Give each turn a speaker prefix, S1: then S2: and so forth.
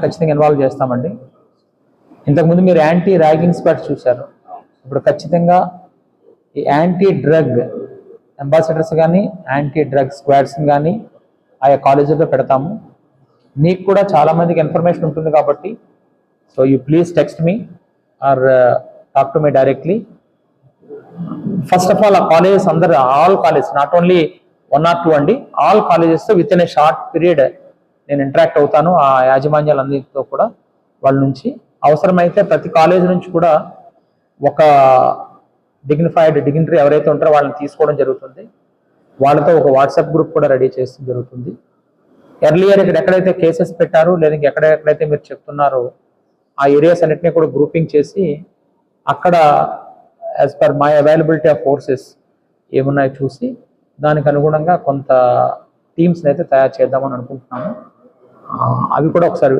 S1: ఖచ్చితంగా ఇన్వాల్వ్ చేస్తామండి. ఇంతకుముందు మీరు యాంటీ ర్యాగింగ్ స్క్వాడ్స్ చూశారు. ఇప్పుడు ఖచ్చితంగా ఈ యాంటీ డ్రగ్ అంబాసిడర్స్ కానీ యాంటీ డ్రగ్ స్క్వాడ్స్ కానీ ఆయా కాలేజీలో పెడతాము. మీకు కూడా చాలామందికి ఇన్ఫర్మేషన్ ఉంటుంది కాబట్టి so you please text me or talk to me directly. First of all ఆ కాలేజెస్ అందరు all colleges not only 1 or 2 అండి, ఆల్ కాలేజెస్తో within a short period నేను ఇంటరాక్ట్ అవుతాను. ఆ యాజమాన్యాలందరితో కూడా వాళ్ళ నుంచి అవసరమైతే ప్రతి కాలేజ్ నుంచి కూడా ఒక డిగ్నిటరీ ఎవరైతే ఉంటారో వాళ్ళని తీసుకోవడం జరుగుతుంది. వాళ్ళతో ఒక వాట్సాప్ గ్రూప్ కూడా రెడీ చేస్తూ జరుగుతుంది. ఎర్లియర్ ఇక్కడ ఎక్కడైతే కేసెస్ పెట్టారో లేదా ఎక్కడెక్కడైతే మీరు చెప్తున్నారో ఆ ఏరియాస్ అన్నింటినీ కూడా గ్రూపింగ్ చేసి అక్కడ as per my availability of forces ఏమున్నాయో చూసి దానికి అనుగుణంగా కొంత టీమ్స్ని అయితే తయారు చేద్దామని అనుకుంటున్నాము. అవి కూడా ఒకసారి